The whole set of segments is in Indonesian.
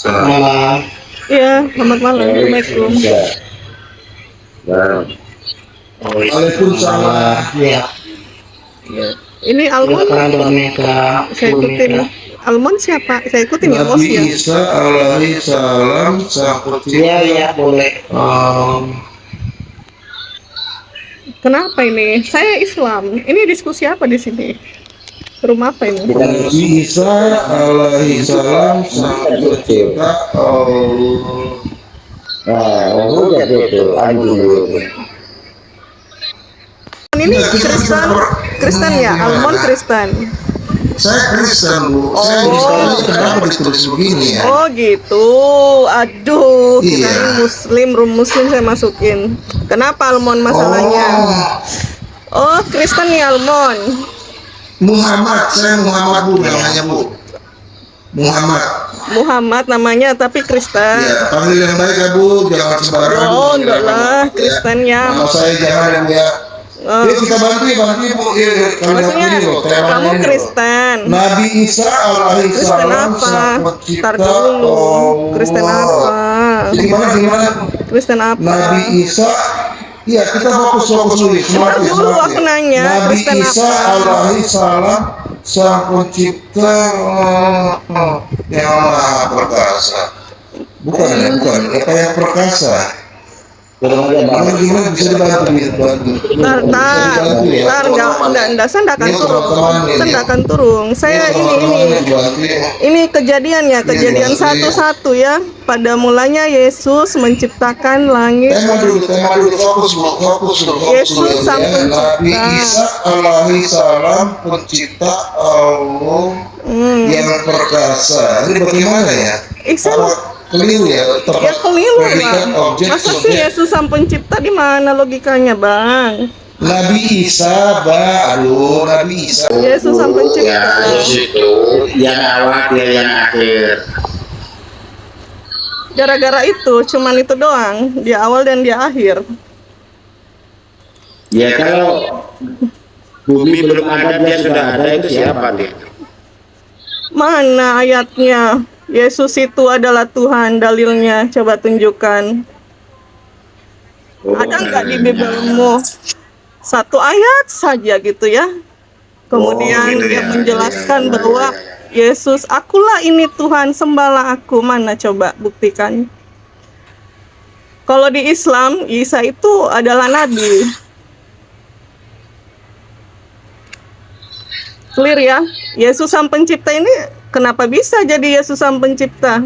Malam. Iya, selamat malam. Assalamualaikum. Waalaikumsalam. Ya. Ya. Ini Almon, saya ikutin. Almon siapa? Saya ikutin ya, bos ya. Nabi Isa alaihi salam sang pencipta. Ya, boleh. Kenapa ini? Saya Islam. Ini diskusi apa di sini? Rumah apa ini? Nabi Isa alaihi salam sang pencipta Allah. Hujat itu anjing. Ini Kristen ya, Almon Kristen. Saya Kristen, Bu. Saya kenapa ditulis begini ya? Oh gitu. Aduh, Iya. kirain Muslim saya masukin. Kenapa Almon masalahnya? Oh, Kristen nih Almon. Muhammad, saya Muhammad, Bu, namanya, Bu. Muhammad namanya tapi Kristen. Ya, panggil yang baik ya, Bu, jangan sembarangan. Oh, enggak lah, Kristen ya. Nama saya jangan ya, Bu ya. Yuk kita bantu Bu. Maksudnya kamu Kristen. Nabi Isa alaihi Kristen salam apa? sang Ntar pencipta dulu. Kristen apa? Gimana? Kristen apa? Nabi Isa. Iya, kita fokus dulu. Sebentar dulu aku nanya. Nabi Kristen Isa apa? alaihi salam sang pencipta yang maha perkasa. Bukan. Apa yang perkasa? Gimana bisa dibantu? Ntar, saya nggak akan turun. Saya ini kejadiannya, kejadian 1:1 ya. Pada mulanya Yesus menciptakan langit. Tema dulu, fokus dulu. Yesus sang pencipta. Nabi Isa alaihi salam pencipta Allah yang perkasa. Ini bagaimana ya? Keliru ya? Ya keliru lah. Masa sih Yesus sang pencipta, di mana logikanya, Bang? Nabi Isa, Nabi Isa. Yesus sang pencipta. Ya, Yesus itu yang awal, dia yang akhir. Gara-gara itu, cuman itu doang. Dia awal dan dia akhir. Ya kalau bumi belum ada, dia sudah ada, itu siapa dia? Mana ayatnya? Yesus itu adalah Tuhan, dalilnya coba tunjukkan. Ada nggak di Bibelmu? Satu ayat saja gitu ya. Kemudian dia menjelaskan bahwa Yesus, akulah ini Tuhan, sembahlah aku. Mana coba buktikan. Kalau di Islam, Isa itu adalah nabi. Clear ya? Yesus sang pencipta ini kenapa bisa jadi Yesus sang pencipta?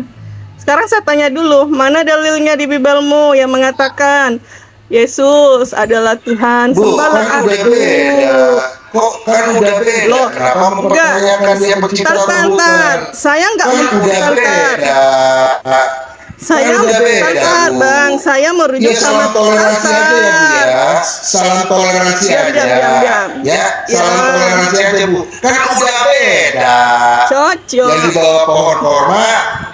Sekarang saya tanya dulu, mana dalilnya di Bibelmu yang mengatakan Yesus adalah Tuhan, sembahlah aku. Kok kan udah beda? Loh, kenapa mempertanyakan dia pencipta Tuhan? Saya nggak Saya Bang, saya merujuk sama toleransi aja ya, Bu ya. Salam toleransi aja. Ya, salam toleransi aja, Bu. Kan udah beda. Cocok. Yang di bawah pohon korma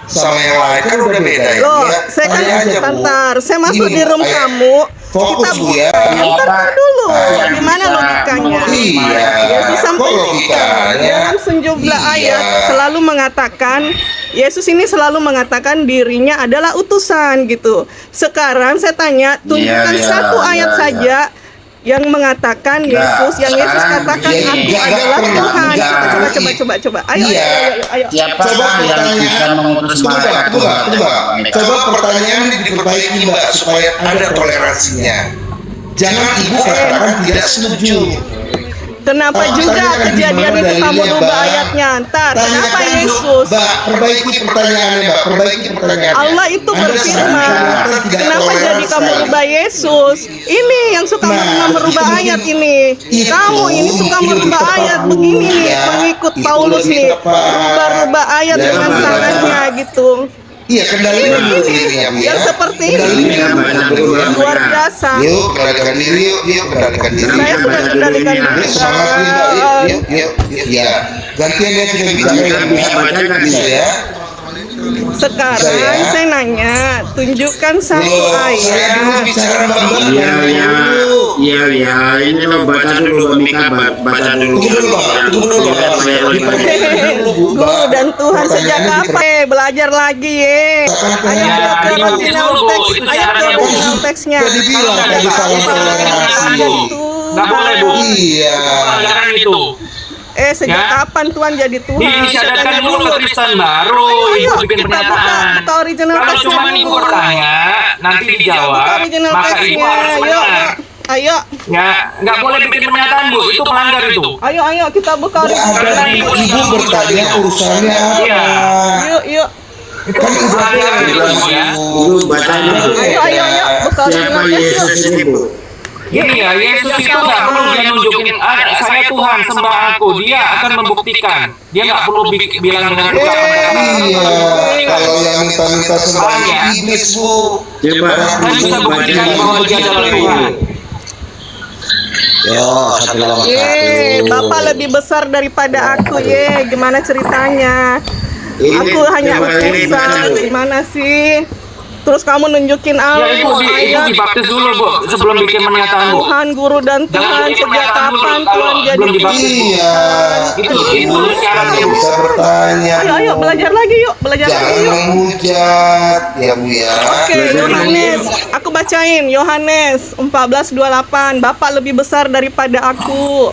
sama yang lain kan udah beda ya. Loh, saya kan saya masuk di room kamu. Fokus, Bu ya. Ntar dulu. Di mana logikanya? Iya. Yesus sampai dalam sejumlah ayat selalu mengatakan Yesus ini selalu mengatakan dirinya adalah utusan gitu. Sekarang saya tanya, tunjukkan satu ayat saja yang mengatakan Yesus, yang Yesus katakan aku adalah Tuhan. Coba. Ayo. Siapa yang bisa mengutus malaikat? Coba pertanyaan ini diperbaiki, Mbak, supaya ada toleransinya. Jangan Ibu katakan tidak setuju. Kenapa juga kejadian itu kamu rubah ayatnya? Ntar, kenapa Yesus? Mbak, perbaiki pertanyaannya, Mbak. Allah itu berfirman. Kenapa jadi kamu rubah Yesus? Ini yang suka merubah ayat ini. Kamu ini suka merubah ayat begini nih, pengikut Paulus nih. Rubah ayat dengan tangannya gitu. Iya, kendalikan dulu dirinya, Bu ya. Yang seperti ini luar biasa. Yuk, kendalikan diri. Saya sudah kendalikan diri. Semangat, Mbak. Yuk. Ya. Gantian ya, kita bicara yang bisa ya. Sekarang Saya- saya nanya, tunjukkan satu Loh, saya dulu ayat. bicara Bang Iya, iya. Ini lo baca dulu, Mbak Mika, baca dulu. Tunggu dulu Bang, tunggu dulu Bang. Diperbaiki dulu, Bu, Guru Bang. dan Tuhan sejak Pertanyaannya kapan? Belajar lagi ye. Ayo ke original teks, ayo ke original teksnya. Jadi bilang tadi salah toleransi. Nggak boleh, Bu. Iya. Pelanggaran itu. Sejak Ya. kapan Tuhan jadi Tuhan? Disyaratkan Saya tanya dulu Kristen baru Ayo, itu bikin kita pernyataan. buka original Kalau teksnya cuma dulu. ibu bertanya, nanti Buka dijawab, original maka ibu teksnya. harus Yuk, benar. yuk. Ayo, Ya, nggak boleh bikin pernyataan Bu, itu pelanggar itu. ayo kita buka Nggak original. ada ibu bertanya urusannya Iya. apa? Yuk. Kan udah Pelanggar itu Bu ya. Ibu baca dulu. Ayo, buka Siapa original teksnya. Yesus ini, Bu? Gini ya, Yesus itu nggak perlu dia nunjukin, saya Tuhan, sembah aku. Dia akan membuktikan. Dia nggak perlu bilang dengan ucapan Iya, kalau yang minta-minta sembah iblis Bu. Coba Saya bisa ibu baca buktikan bahwa dia adalah dulu. Tuhan. Yo, satu lawan satu. Bapak lebih besar daripada aku ye. Gimana ceritanya? Ini Aku hanya coba ini baca utusan. dulu. Gimana sih? Terus kamu nunjukin Ya ibu ayat dibaptis dulu Bu, sebelum bikin pernyataan Bu. Tuhan, guru dan Tuhan. Sejak kapan Tuhan jadi belum dibaptis Bu. Iya. Itu syaratnya Bu. Bisa bertanya. Ayo Bu. belajar lagi yuk, belajar lagi Jangan yuk. menghujat ya Bu ya. Oke, Yohanes, aku bacain Yohanes 14:28. Bapak lebih besar daripada aku.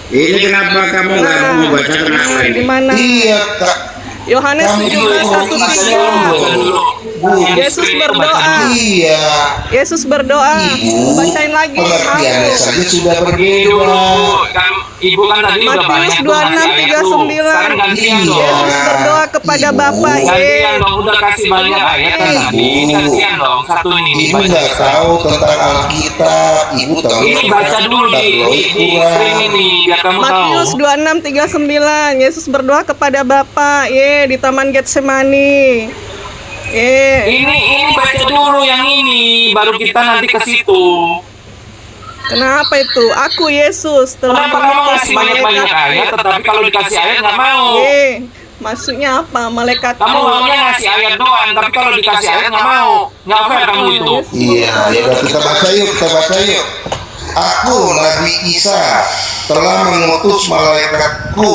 Ini kenapa kamu nggak mau baca kenapa ini? Gimana? Iya Kak. Yohanes Kami 17:1-3. Yesus berdoa. Iya. Yesus berdoa. Ibu, Bacain lagi. pengertiannya Aku. saja sudah Begini dulu, berbeda. Ibu kan tadi udah Matius banyak tuh ngasih ayat tuh. 26:39. Sekarang gantian dong. Iya. Yesus berdoa kepada Ibu. Bapa. Gantian dong, udah kasih banyak ayat kan tadi. Ibu. Gantian dong, satu ini. Ibu nggak tahu tentang Alkitab. Ibu tahu Ini baca dulu di screen ini, biar kamu tahu. Matius 26:39. Yesus berdoa kepada Bapa di Taman Getsemani. Ini baca dulu yang ini, baru kita nanti ke situ. Kenapa itu? Aku Yesus telah Kenapa kamu mengutus ngasih banyak-banyak ayat, tetapi kalau dikasih ayat nggak mau? Maksudnya apa? Malaikat Kamu maunya ngasih ayat doang, tapi kalau dikasih ayat nggak mau. Nggak fair kamu itu. Iya, ya udah kita baca yuk, kita baca yuk. Aku Nabi Isa telah mengutus malaikatku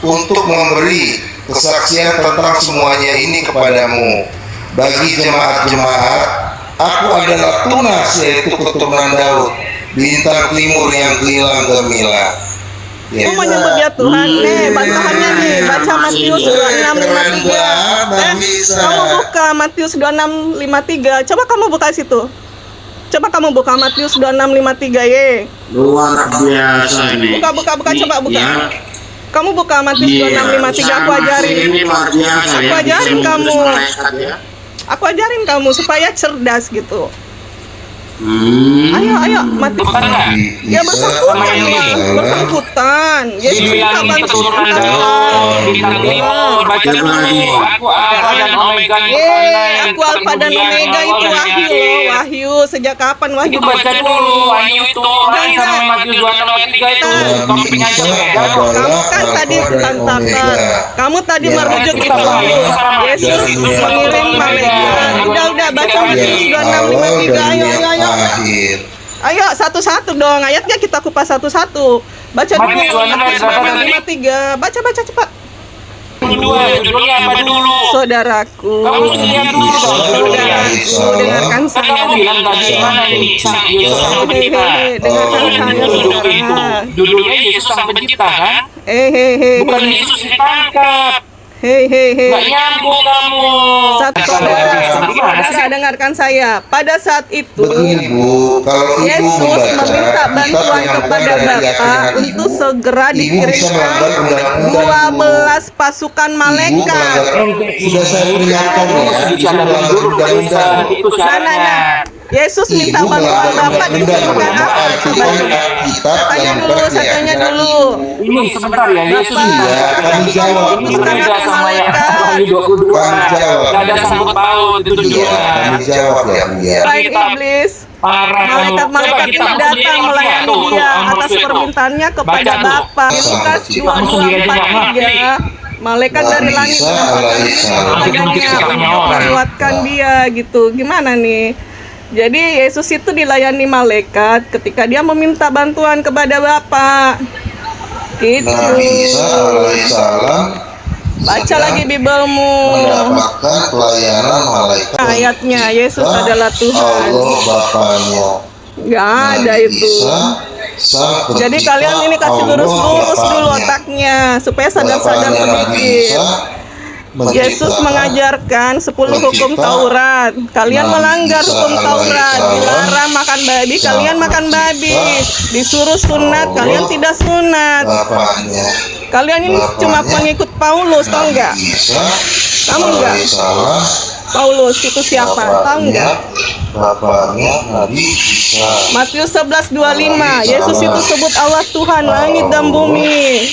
untuk memberi kesaksian tentang semuanya ini kepadamu. Bagi jemaat-jemaat, aku adalah Tunas, yaitu keturunan Daud, bintang timur yang hilang gemilang. Ya. Kamu menyebut dia Tuhan. Bantahannya nih, baca Matius 26:53. Kamu buka Matius 26:53. Coba kamu buka situ. Coba kamu buka Matius 26:53 Luar biasa ini. Buka, coba buka. Ya. Kamu buka Matius 26:53, aku ajarin. Ini luar biasa ya. Aku ajarin Bisa kamu. menulis malaikat ya. Aku ajarin kamu supaya cerdas gitu. Hmm. Ayo, Matius. Bukan nggak? Ya bersangkutan ya, bersangkutan. Yesus minta Dibilangin keturunan bantuan. Daud, bintang timur, baca dulu. Aku Alfa dan Omega yang pertama, Aku Alfa dan kemudian Omega awal itu dan Wahyu akhir. loh, Wahyu. Sejak kapan Wahyu? Itu baca dulu, Wahyu itu lain sama Matius 26:53 itu. Topiknya aja beda. Kamu kan tadi tantang. Kamu tadi Ya, merujuk kita itu. bahas. Yesus mengirim malaikat. Udah baca Matius 26:53. Ayo. Akhir. Ayo satu-satu dong. Ayatnya kita kupas satu-satu. Baca dulu Matius 26 Matius berapa tadi? 26:53. Baca cepat. Judulnya apa dulu? Saudaraku. Kamu mesti lihat dulu dong judulnya. Saudaraku, dengarkan Kan saya. kamu bilang tadi mana ini sang Yesus sang pencipta. Dengarkan saya, Judul itu. saudara. Judulnya Yesus sang pencipta kan? Bukan Yesus ditangkap. Nggak nyambung kamu. Satu saudara, dengarkan saya. Pada saat itu, Begini Bu, kalau Ibu Yesus membaca meminta kitab bantuan yang kepada ada dari Bapa keyakinan untuk Ibu, segera Ibu bisa dikirimkan melanggar undang-undang 12 pasukan Ibu malaikat. melanggar, sudah saya peringatkan ya, Ibu melanggar undang-undang. Itu syaratnya. Yesus minta Ibu bantuan melanggar Bapa undang-undang. dikirimkan apa? Artikan kitab Tanya yang dulu, saya tanya berkeyakinan dulu. Ibu. Ini sebentar ya, Yesus Bapak. ditangkap. Iya, kami jawab. Ini Bu. beda sama yang Malaikat. Wahyu 22. Kami jawab. Nggak ada sangkut paut itu Iya, judulnya. kami jawab ya Bu ya. Selain iblis, Parah kamu. malaikat-malaikat Coba kita ini datang melayani tuh, dia nomor atas satu. permintaannya kepada Baca tuh. Bapa. Lukas Kamu sendiri aja nggak 22:43. Malaikat dari langit Isa alaihissalam padanya menguatkan dia gitu. Gimana nih? Jadi Yesus itu dilayani malaikat ketika dia meminta bantuan kepada Bapa. Gitu. Nabi Isa alaihissalam Baca lagi Bibelmu. mendapatkan pelayanan malaikat. Ayatnya Yesus adalah Tuhan. Allah Bapaknya. Nggak ada Nabi itu. Isa, Sang Pencipta, Jadi kalian ini kasih Allah lurus-lurus dulu Bapaknya. otaknya supaya sadar-sadar Bapaknya Nabi sedikit. Isa Yesus menciptakan mengajarkan 10 hukum pencipta Taurat. Kalian Nabi melanggar Isa hukum Taurat. alaihissalam. Dilarang makan babi, Sang kalian makan babi. pencipta Disuruh sunat, Allah kalian tidak sunat. Bapaknya. Kalian ini Bapaknya cuma pengikut Paulus, tahu Nabi nggak? Isa Kamu nggak? alaihissalam. Paulus itu siapa? Tahu nggak? Bapaknya Nabi Isa. Matius 11:25, Yesus itu sebut Allah Tuhan langit dan bumi.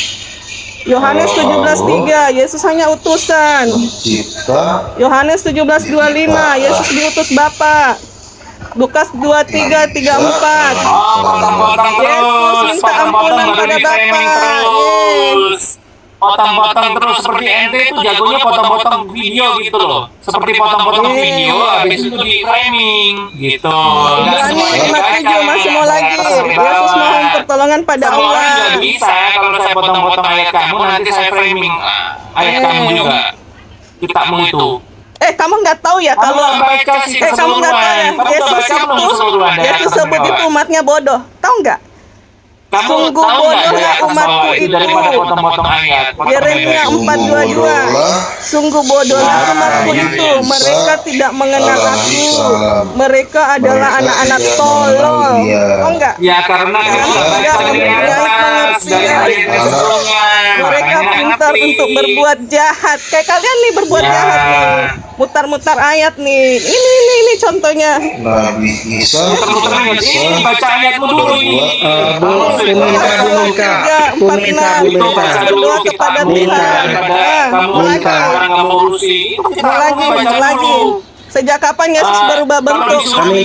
Yohanes 17:3, Yesus hanya utusan. Cipta Yohanes 17:25, Yesus diutus Bapa. Lukas 23:34. Potong-potong terus, Yesus minta potong-potong ampunan baru pada di framing Bapa. terus. Potong-potong terus seperti ente itu jagonya potong-potong video gitu loh. Seperti potong-potong video, habis itu di framing gitu. Nggak Ibrani semuanya 5:7 masih mau lagi. sampai Yesus bawah. mohon pertolongan pada Semua orang Allah. nggak bisa. Kalau saya potong-potong ayat kamu, nanti saya framing ayat kamu juga. Kitabmu itu. Kamu nggak tahu ya Kamu kalau nggak baca sih kamu nggak tahu ya keseluruhan. Kamu nggak Yesus baca belum keseluruhan dari Yesus atas sebut sampai itu bawah? umatnya bodoh. Tahu nggak? Kamu Sungguh tahu nggak bodohlah dari atas umatku bawah itu itu. daripada potong-potong ayat? Yeremia 4:22. Sungguh bodohlah umatku itu. Mereka tidak mengenal aku. Mereka adalah anak-anak tolol. Tahu nggak? Ya karena kamu nggak baca dari atas, dari ayat yang sebelumnya. Mereka Makanya nggak pintar ngerti. untuk berbuat jahat. Kayak kalian nih berbuat Ya. jahat nih. Mutar-mutar ayat nih. Ini contohnya. Nabi Isa Muter-muter ayat. Ini baca ayatmu dulu ini. Bu minta, Bu minta, Bu minta, Bu minta. Berdoa kepada Tuhan. Kamu Mulai orang kamu urusi. lagi. Sejak kapan Yesus berubah bentuk jadi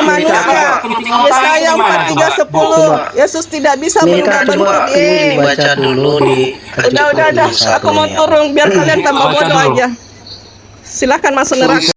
manusia? Yesaya 4:3-10. Yesus tidak bisa Minta berubah bentuk. coba ini dibaca dulu di Udah. Aku mau turun biar kalian tambah bodoh aja. Silahkan masuk neraka.